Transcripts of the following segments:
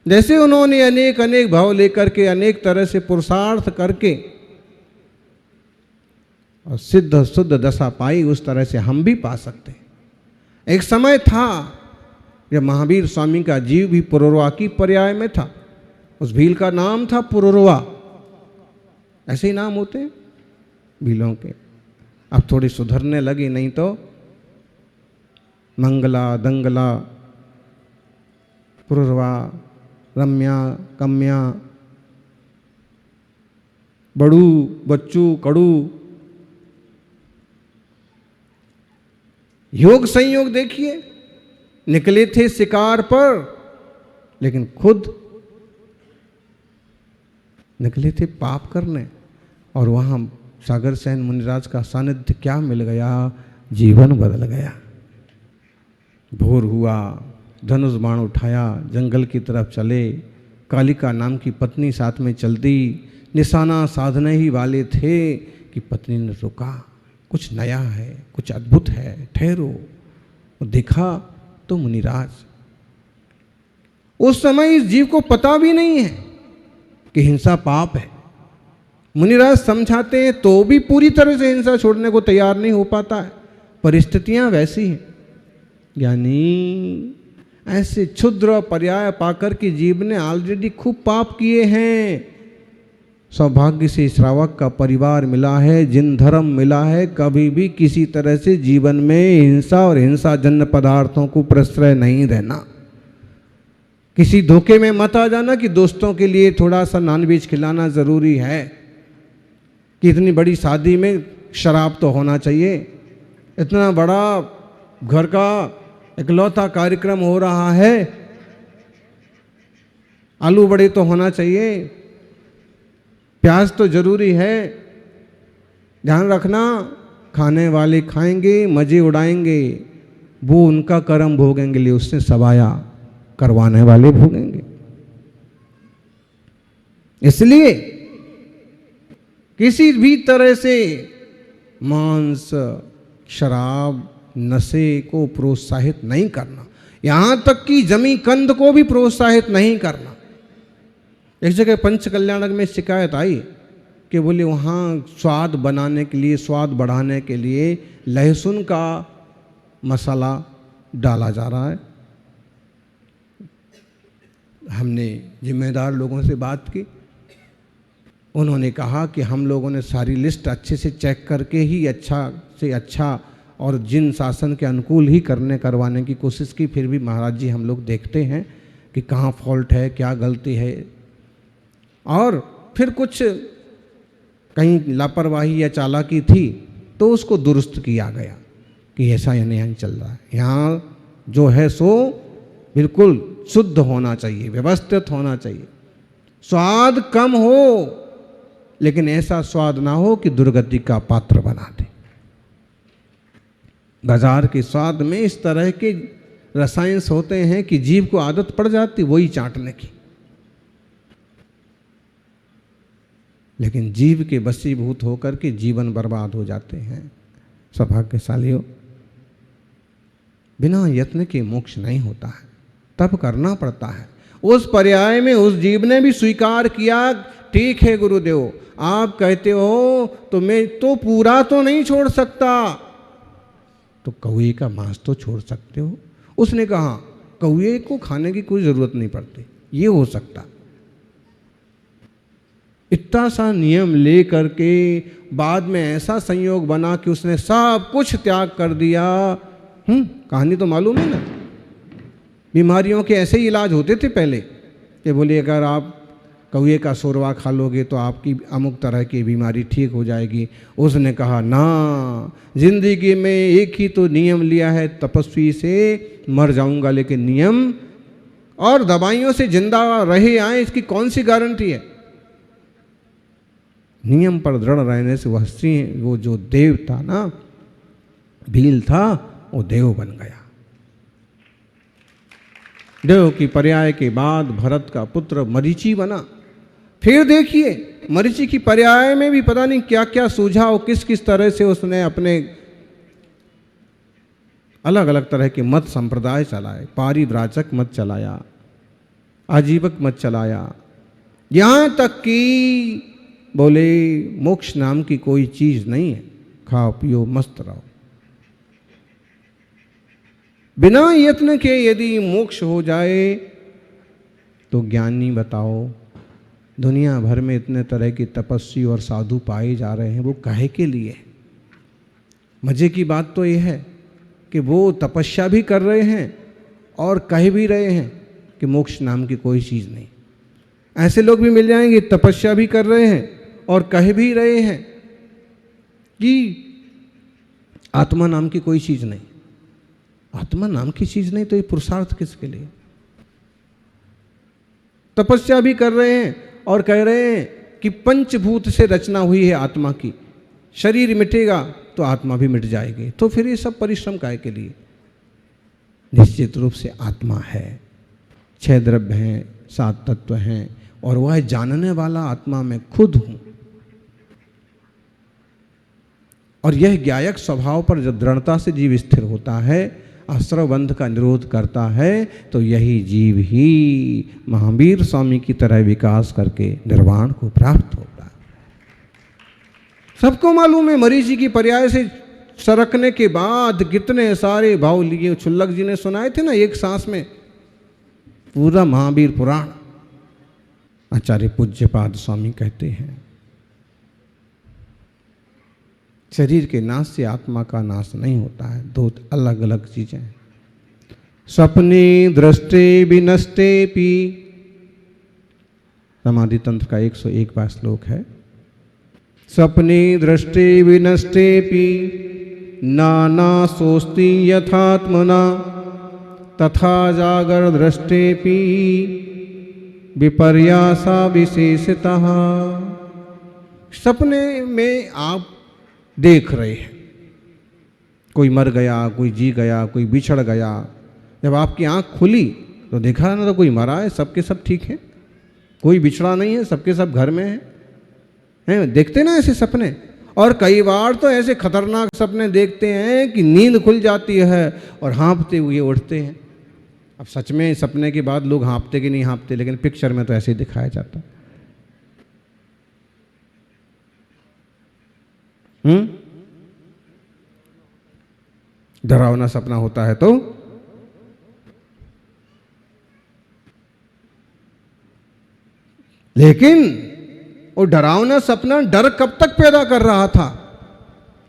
जैसे उन्होंने अनेक अनेक भाव लेकर के अनेक तरह से पुरुषार्थ करके और सिद्ध शुद्ध दशा पाई, उस तरह से हम भी पा सकते हैं। एक समय था जब महावीर स्वामी का जीव भी पुरुरवा की पर्याय में था। उस भील का नाम था पुरुरवा। ऐसे ही नाम होते हैं भीलों के। अब थोड़ी सुधरने लगी, नहीं तो मंगला, दंगला, पुरुरवा, रम्या, कम्या, बड़ू, बच्चू, कड़ू। योग संयोग देखिए, निकले थे शिकार पर, लेकिन खुद निकले थे पाप करने, और वहां सागर सेन मुनिराज का सानिध्य क्या मिल गया, जीवन बदल गया। भोर हुआ, धनुष बाण उठाया, जंगल की तरफ चले। कालिका नाम की पत्नी साथ में चल दी। निशाना साधने ही वाले थे कि पत्नी ने रुका, कुछ नया है, कुछ अद्भुत है, ठहरो। देखा तो मुनिराज। उस समय इस जीव को पता भी नहीं है कि हिंसा पाप है। मुनिराज समझाते हैं तो भी पूरी तरह से हिंसा छोड़ने को तैयार नहीं हो पाता है। परिस्थितियां वैसी हैं। यानी ऐसे क्षुद्र पर्याय पाकर के जीव ने ऑलरेडी खूब पाप किए हैं। सौभाग्य से श्रावक का परिवार मिला है, जिन धर्म मिला है, कभी भी किसी तरह से जीवन में हिंसा और हिंसाजन्य पदार्थों को प्रश्रय नहीं देना। किसी धोखे में मत आ जाना कि दोस्तों के लिए थोड़ा सा नॉनवेज खिलाना ज़रूरी है, कि इतनी बड़ी शादी में शराब तो होना चाहिए, इतना बड़ा घर का इकलौता कार्यक्रम हो रहा है, आलू बड़े तो होना चाहिए, प्याज तो जरूरी है। ध्यान रखना, खाने वाले खाएंगे, मजे उड़ाएंगे, वो उनका कर्म भोगेंगे, लिए उससे सवाया करवाने वाले भोगेंगे। इसलिए किसी भी तरह से मांस, शराब, नशे को प्रोत्साहित नहीं करना, यहां तक कि जमी कंद को भी प्रोत्साहित नहीं करना। एक जगह पंच कल्याणक में शिकायत आई कि बोले वहाँ स्वाद बनाने के लिए, स्वाद बढ़ाने के लिए लहसुन का मसाला डाला जा रहा है। हमने जिम्मेदार लोगों से बात की। उन्होंने कहा कि हम लोगों ने सारी लिस्ट अच्छे से चेक करके ही अच्छा से अच्छा और जिन शासन के अनुकूल ही करवाने की कोशिश की। फिर भी महाराज जी हम लोग देखते हैं कि कहाँ फॉल्ट है, क्या गलती है, और फिर कुछ कहीं लापरवाही या चालाकी थी तो उसको दुरुस्त किया गया कि ऐसा नहीं चल रहा है। यहाँ जो है सो बिल्कुल शुद्ध होना चाहिए, व्यवस्थित होना चाहिए। स्वाद कम हो, लेकिन ऐसा स्वाद ना हो कि दुर्गति का पात्र बना दे। बाजार के स्वाद में इस तरह के रसायन होते हैं कि जीव को आदत पड़ जाती वही चाटने की, लेकिन जीव के वशीभूत होकर के जीवन बर्बाद हो जाते हैं। सौभाग्यशालियों, बिना यत्न के मोक्ष नहीं होता है, तब करना पड़ता है। उस पर्याय में उस जीव ने भी स्वीकार किया, ठीक है गुरुदेव, आप कहते हो तो मैं तो पूरा तो नहीं छोड़ सकता, तो कौए का मांस तो छोड़ सकते हो। उसने कहा कौए को खाने की कोई जरूरत नहीं पड़ती, ये हो सकता। इतना सा नियम ले करके बाद में ऐसा संयोग बना कि उसने सब कुछ त्याग कर दिया। कहानी तो मालूम है ना, बीमारियों के ऐसे ही इलाज होते थे पहले कि बोले अगर आप कौए का शोरवा खा लोगे तो आपकी अमुक तरह की बीमारी ठीक हो जाएगी। उसने कहा ना, जिंदगी में एक ही तो नियम लिया है, तपस्वी से मर जाऊंगा, लेकिन नियम और दवाइयों से जिंदा रहे आए इसकी कौन सी गारंटी है। नियम पर दृढ़ रहने से वह सिंह, वो जो देव था ना, भील था, वो देव बन गया। देव की पर्याय के बाद भरत का पुत्र मरीचि बना। फिर देखिए मरीचि की पर्याय में भी पता नहीं क्या क्या सूझा और किस किस तरह से उसने अपने अलग अलग तरह के मत संप्रदाय चलाए, पारिव्राजक मत चलाया। आजीवक मत चलाया, यहां तक कि बोले मोक्ष नाम की कोई चीज नहीं है, खाओ पियो मस्त रहो। बिना यत्न के यदि मोक्ष हो जाए तो ज्ञानी बताओ, दुनिया भर में इतने तरह की तपस्वी और साधु पाए जा रहे हैं, वो काहे के लिए? मजे की बात तो यह है कि वो तपस्या भी कर रहे हैं और कह भी रहे हैं कि मोक्ष नाम की कोई चीज़ नहीं। ऐसे लोग भी मिल जाएंगे, तपस्या भी कर रहे हैं और कह भी रहे हैं कि आत्मा नाम की कोई चीज़ नहीं। आत्मा नाम की चीज़ नहीं तो ये पुरुषार्थ किसके लिए? तपस्या भी कर रहे हैं और कह रहे हैं कि पंचभूत से रचना हुई है आत्मा की, शरीर मिटेगा तो आत्मा भी मिट जाएगी, तो फिर ये सब परिश्रम काहे के लिए? निश्चित रूप से आत्मा है, 6 द्रव्य हैं, 7 तत्व हैं, और वह जानने वाला आत्मा मैं खुद हूं। और यह ज्ञायक स्वभाव पर जब दृढ़ता से जीव स्थिर होता है, आश्रव बंध का निरोध करता है, तो यही जीव ही महावीर स्वामी की तरह विकास करके निर्वाण को प्राप्त होता है। सबको मालूम है, मरीची की पर्याय से सरकने के बाद कितने सारे भाव लिए। छुल्लक जी ने सुनाए थे ना एक सांस में पूरा महावीर पुराण। आचार्य पूज्यपाद स्वामी कहते हैं, शरीर के नाश से आत्मा का नाश नहीं होता है, 2 अलग अलग चीजें हैं। स्वप्ने दृष्टे विनष्टे पी, समाधि तंत्र का 101वां श्लोक है। स्वप्ने दृष्टे विनष्टे पी नाना सोस्ति यथात्मना तथा जागर दृष्टे पी विपर्यासा विशेषतः। सपने में आप देख रहे हैं, कोई मर गया, कोई जी गया, कोई बिछड़ गया। जब आपकी आंख खुली तो देखा ना तो कोई मरा है, सबके सब ठीक है, कोई बिछड़ा नहीं है, सबके सब घर में हैं। देखते ना ऐसे सपने। और कई बार तो ऐसे खतरनाक सपने देखते हैं कि नींद खुल जाती है और हाँफते हुए उठते हैं। अब सच में सपने के बाद लोग हाँफते कि नहीं हाँफते, लेकिन पिक्चर में तो ऐसे ही दिखाया जाता। डरावना सपना होता है तो लेकिन वो डरावना सपना डर कब तक पैदा कर रहा था?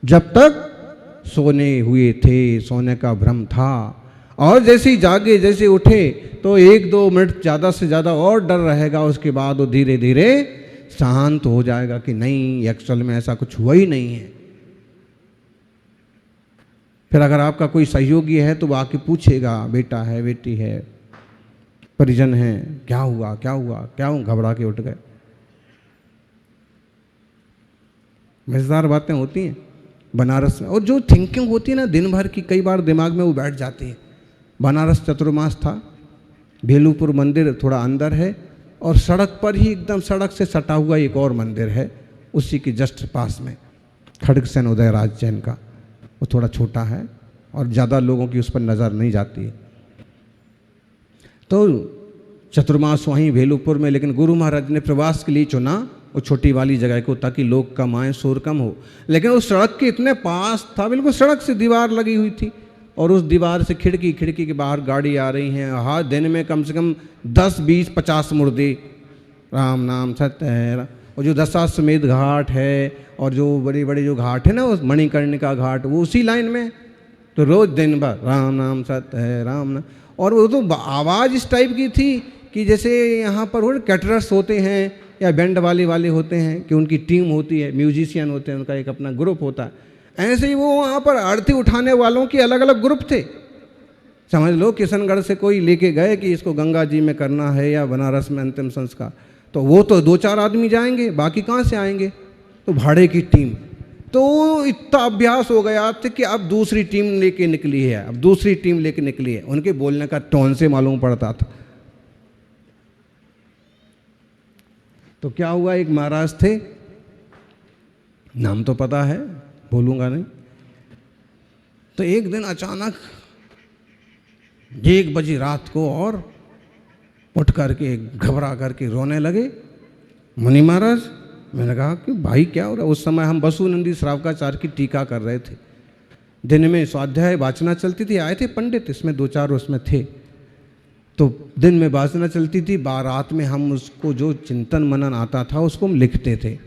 जब तक सोने हुए थे, सोने का भ्रम था। और जैसे ही जागे, जैसे उठे तो 1-2 मिनट ज़्यादा से ज़्यादा और डर रहेगा, उसके बाद वो धीरे धीरे शांत हो जाएगा कि नहीं, एक्चुअल में ऐसा कुछ हुआ ही नहीं है। फिर अगर आपका कोई सहयोगी है तो वो आके पूछेगा, बेटा है, बेटी है, परिजन है, क्या हुआ क्या हुआ, क्या घबरा के उठ गए। मजेदार बातें होती हैं बनारस में। और जो थिंकिंग होती है ना दिन भर की, कई बार दिमाग में वो बैठ जाती है। बनारस चतुर्मास था, भेलूपुर मंदिर थोड़ा अंदर है, और सड़क पर ही एकदम सड़क से सटा हुआ एक और मंदिर है, उसी के जस्ट पास में, खड़गसेन उदयराज जैन का। वो थोड़ा छोटा है और ज़्यादा लोगों की उस पर नज़र नहीं जाती है। तो चतुर्मास वहीं भेलूपुर में, लेकिन गुरु महाराज ने प्रवास के लिए चुना वो छोटी वाली जगह को, ताकि लोग कम आए, शोर कम हो। लेकिन उस सड़क के इतने पास था, बिल्कुल सड़क से दीवार लगी हुई थी, और उस दीवार से खिड़की के बाहर गाड़ी आ रही हैं। हर दिन में कम से कम 10, 20, 50 मुर्दे, राम नाम सत्य है। और जो दशाश्वमेध घाट है और जो बड़े बड़े जो घाट है ना, उस मणिकर्णिका घाट, वो उसी लाइन में। तो रोज दिन भर राम नाम सत्य है, राम नाम। और वो तो आवाज़ इस टाइप की थी कि जैसे यहाँ पर वो कैटरर्स होते हैं या बैंड वाले होते हैं, कि उनकी टीम होती है, म्यूजिशियन होते हैं, उनका एक अपना ग्रुप होता है। ऐसे ही वो वहाँ पर आरती उठाने वालों के अलग अलग ग्रुप थे। समझ लो किशनगढ़ से कोई लेके गए कि इसको गंगा जी में करना है या बनारस में अंतिम संस्कार, तो वो तो 2-4 आदमी जाएंगे, बाकी कहाँ से आएंगे? तो भाड़े की टीम। तो इतना अभ्यास हो गया था कि अब दूसरी टीम लेके निकली है, अब दूसरी टीम लेके निकली है। उनके बोलने का टोन से मालूम पड़ता था। तो क्या हुआ, एक महाराज थे, नाम तो पता है, बोलूंगा नहीं। तो एक दिन अचानक 1 बजे रात को और उठ करके घबरा करके रोने लगे। मुनि महाराज, मैंने कहा कि भाई क्या हो रहा है? उस समय हम वसुनंदी श्रावकाचार्य की टीका कर रहे थे। दिन में स्वाध्याय वाचना चलती थी, आए थे पंडित, इसमें 2-4 उसमें थे, तो दिन में वाचना चलती थी, रात में हम उसको जो चिंतन मनन आता था उसको हम लिखते थे।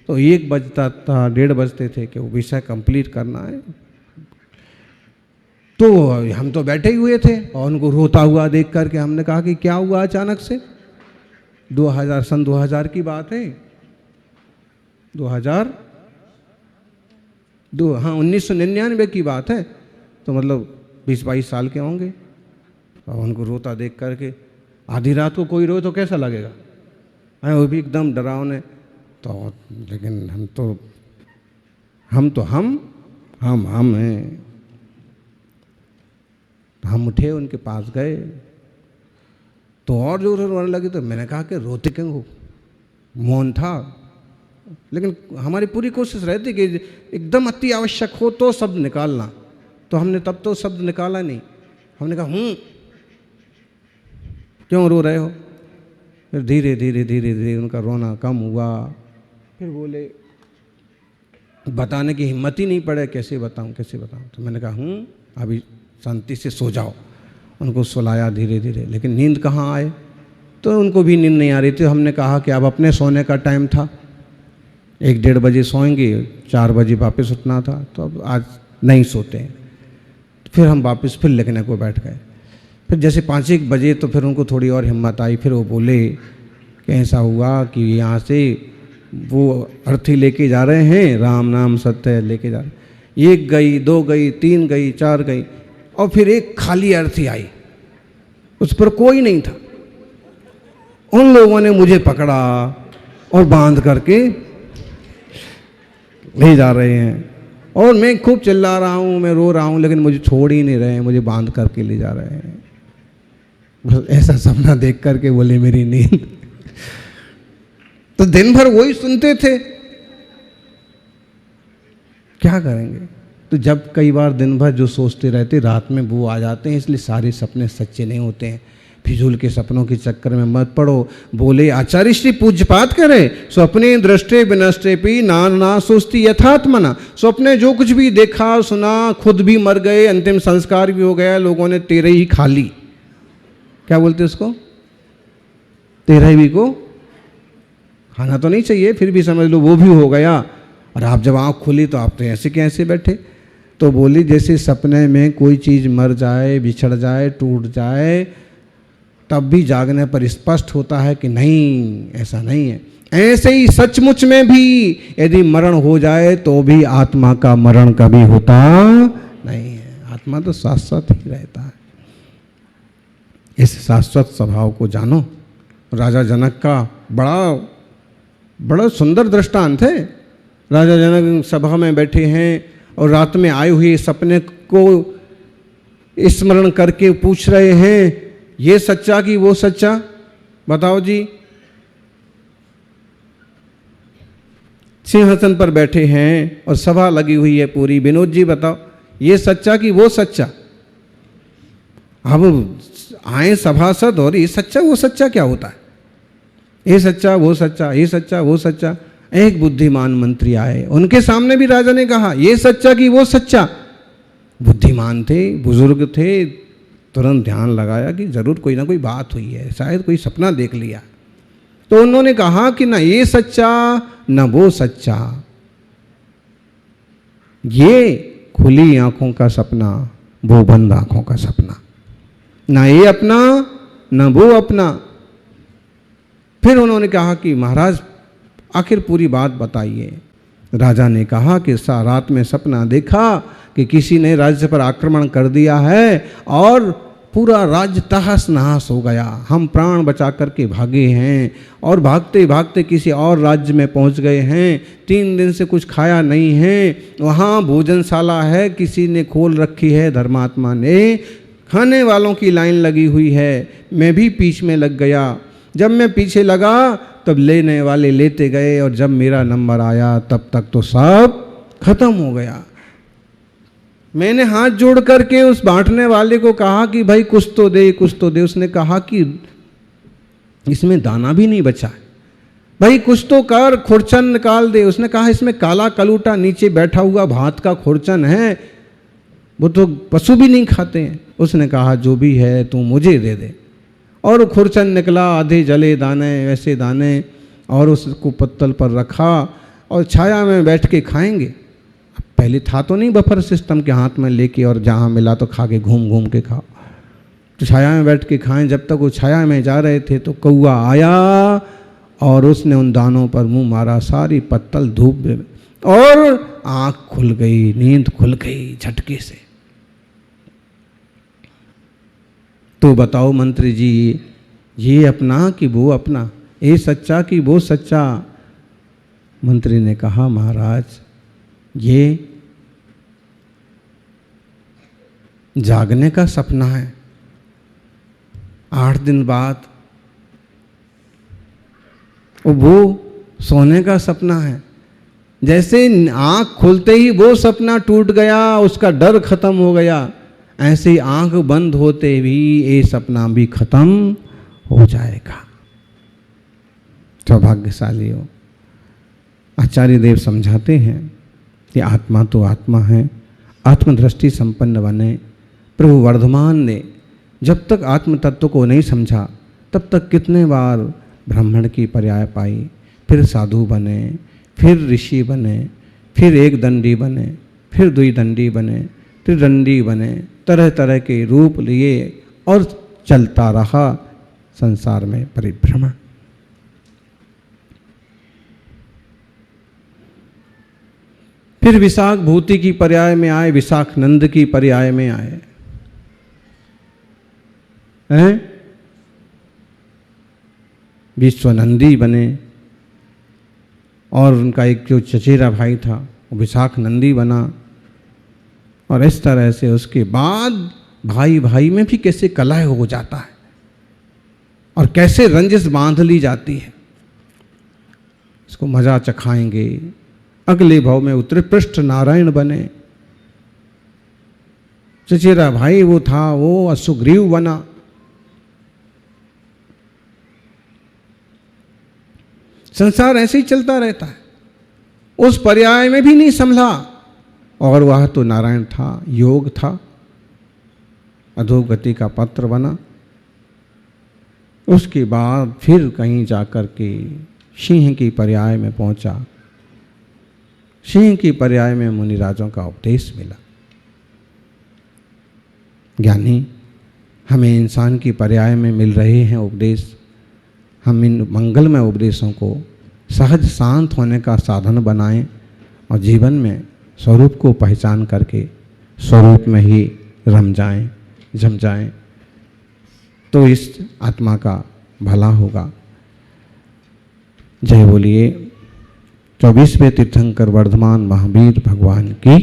तो 1 बजता था, 1:30 बजते थे कि वो विषय कंप्लीट करना है। तो हम तो बैठे ही हुए थे और उनको रोता हुआ देख करके हमने कहा कि क्या हुआ अचानक से? 2000 सन 2000 की बात है, 1999 की बात है, तो मतलब 20-22 साल के होंगे। और उनको रोता देख करके, आधी रात को कोई रोए तो कैसा लगेगा? वो भी एकदम डरावने। तो लेकिन हम हैं। हम उठे, उनके पास गए तो और जोर से रोने लगे। तो मैंने कहा कि रोते क्यों हो? मौन था, लेकिन हमारी पूरी कोशिश रहती कि एकदम अति आवश्यक हो तो शब्द निकालना। तो हमने तब तो शब्द निकाला नहीं। हमने कहा क्यों रो रहे हो? फिर धीरे धीरे उनका रोना कम हुआ। फिर बोले, बताने की हिम्मत ही नहीं पड़े, कैसे बताऊं। तो मैंने कहा अभी शांति से सो जाओ। उनको सुलाया धीरे धीरे, लेकिन नींद कहाँ आए, तो उनको भी नींद नहीं आ रही थी। हमने कहा कि अब अपने सोने का टाइम था, 1-1:30 बजे सोएंगे, 4 बजे वापस उठना था, तो अब आज नहीं सोते हैं। फिर हम वापस फिर लिखने को बैठ गए। फिर जैसे 5-1 बजे तो फिर उनको थोड़ी और हिम्मत आई। फिर वो बोले कि ऐसा हुआ कि यहाँ से वो अर्थी लेके जा रहे हैं, राम नाम सत्य लेके जा रहे हैं। 1 गई, 2 गई, 3 गई, 4 गई, और फिर एक खाली अर्थी आई, उस पर कोई नहीं था। उन लोगों ने मुझे पकड़ा और बांध करके ले जा रहे हैं, और मैं खूब चिल्ला रहा हूँ, मैं रो रहा हूँ, लेकिन मुझे छोड़ ही नहीं रहे हैं, मुझे बांध करके ले जा रहे हैं। बस ऐसा सपना देख करके बोले मेरी नींद। तो दिन भर वही सुनते थे, क्या करेंगे? तो जब कई बार दिन भर जो सोचते रहते, रात में वो आ जाते हैं, इसलिए सारे सपने सच्चे नहीं होते हैं। फिजूल के सपनों के चक्कर में मत पड़ो। बोले आचार्य श्री पूज्यपात करे, स्वप्ने दृष्टे विनष्टे पी ना सोचती यथात्मना। स्वप्ने जो कुछ भी देखा सुना, खुद भी मर गए, अंतिम संस्कार भी हो गया, लोगों ने तेरे ही खा ली। क्या बोलते उसको? तेरे भी को खाना तो नहीं चाहिए, फिर भी समझ लो वो भी हो गया। और आप जब आँख खुली तो आप तो ऐसे के ऐसे बैठे। तो बोली जैसे सपने में कोई चीज़ मर जाए, बिछड़ जाए, टूट जाए, तब भी जागने पर स्पष्ट होता है कि नहीं, ऐसा नहीं है। ऐसे ही सचमुच में भी यदि मरण हो जाए तो भी आत्मा का मरण कभी होता नहीं है। आत्मा तो शाश्वत ही रहता है। इस शाश्वत स्वभाव को जानो। राजा जनक का बड़ा सुंदर दृष्टांत है। राजा जनक सभा में बैठे हैं और रात में आए हुए सपने को स्मरण करके पूछ रहे हैं, ये सच्चा कि वो सच्चा? बताओ जी। सिंहासन पर बैठे हैं और सभा लगी हुई है पूरी। विनोद जी बताओ, ये सच्चा कि वो सच्चा? अब आए सभासद और ये सच्चा वो सच्चा क्या होता है? ये सच्चा वो सच्चा, ये सच्चा वो सच्चा। एक बुद्धिमान मंत्री आए, उनके सामने भी राजा ने कहा ये सच्चा कि वो सच्चा? बुद्धिमान थे, बुजुर्ग थे, तुरंत ध्यान लगाया कि जरूर कोई ना कोई बात हुई है, शायद कोई सपना देख लिया। तो उन्होंने कहा कि ना ये सच्चा ना वो सच्चा, ये खुली आंखों का सपना, वो बंद आंखों का सपना, ना ये अपना ना वो अपना। फिर उन्होंने कहा कि महाराज आखिर पूरी बात बताइए। राजा ने कहा कि रात में सपना देखा कि किसी ने राज्य पर आक्रमण कर दिया है और पूरा राज्य तहस नहस हो गया। हम प्राण बचा करके भागे हैं और भागते भागते किसी और राज्य में पहुंच गए हैं। 3 दिन से कुछ खाया नहीं है। वहाँ भोजनशाला है, किसी ने खोल रखी है, धर्मात्मा ने, खाने वालों की लाइन लगी हुई है। मैं भी बीच में लग गया। जब मैं पीछे लगा तब लेने वाले लेते गए और जब मेरा नंबर आया तब तक तो सब खत्म हो गया। मैंने हाथ जोड़ करके उस बांटने वाले को कहा कि भाई कुछ तो दे, कुछ तो दे। उसने कहा कि इसमें दाना भी नहीं बचा है। भाई कुछ तो कर, खुरचन निकाल दे। उसने कहा इसमें काला कलूटा नीचे बैठा हुआ भात का खुरचन है, वो तो पशु भी नहीं खाते हैं। उसने कहा जो भी है तू मुझे दे दे। और खुरचन निकला, आधे जले दाने वैसे दाने, और उसको पत्तल पर रखा और छाया में बैठ के खाएंगे। पहले था तो नहीं बफर सिस्टम के हाथ में लेके और जहाँ मिला तो खा के घूम घूम के खाओ, तो छाया में बैठ के खाएं। जब तक वो छाया में जा रहे थे तो कौआ आया और उसने उन दानों पर मुंह मारा, सारी पत्तल धूप में, और आँख खुल गई, नींद खुल गई झटके से। तो बताओ मंत्री जी, ये अपना कि वो अपना, ये सच्चा कि वो सच्चा? मंत्री ने कहा महाराज ये जागने का सपना है, 8 दिन बाद वो सोने का सपना है। जैसे आंख खुलते ही वो सपना टूट गया, उसका डर खत्म हो गया, ऐसे ही आंख बंद होते भी ये सपना भी खत्म हो जाएगा। सौभाग्यशाली हो। आचार्य देव समझाते हैं कि आत्मा तो आत्मा है, आत्मदृष्टि संपन्न बने। प्रभु वर्धमान ने जब तक आत्म तत्व को नहीं समझा तब तक कितने बार ब्राह्मण की पर्याय पाई, फिर साधु बने, फिर ऋषि बने, फिर एक दंडी बने, फिर द्विदंडी बने, त्रिदंडी बने, तरह तरह के रूप लिए और चलता रहा संसार में परिभ्रमण। फिर विशाख भूति की पर्याय में आए, विशाख नंद की पर्याय में आए हैं, विश्वनंदी बने, और उनका एक जो चचेरा भाई था वो विशाख नंदी बना। और इस तरह से उसके बाद भाई भाई में भी कैसे कलह हो जाता है और कैसे रंजिश बांध ली जाती है, इसको मजा चखाएंगे। अगले भाव में उतरे पृष्ठ नारायण बने, चचेरा भाई वो था वो सुग्रीव बना। संसार ऐसे ही चलता रहता है, उस पर्याय में भी नहीं संभला, और वह तो नारायण था, योग था, अधोगति का पत्र बना। उसके बाद फिर कहीं जाकर के सिंह की पर्याय में पहुंचा। सिंह की पर्याय में मुनिराजों का उपदेश मिला। ज्ञानी हमें इंसान की पर्याय में मिल रहे हैं उपदेश, हम इन मंगलमय उपदेशों को सहज शांत होने का साधन बनाएं और जीवन में स्वरूप को पहचान करके स्वरूप में ही रम जाएं, जम जाएं, तो इस आत्मा का भला होगा। जय बोलिए 24वें तीर्थंकर वर्धमान महावीर भगवान की।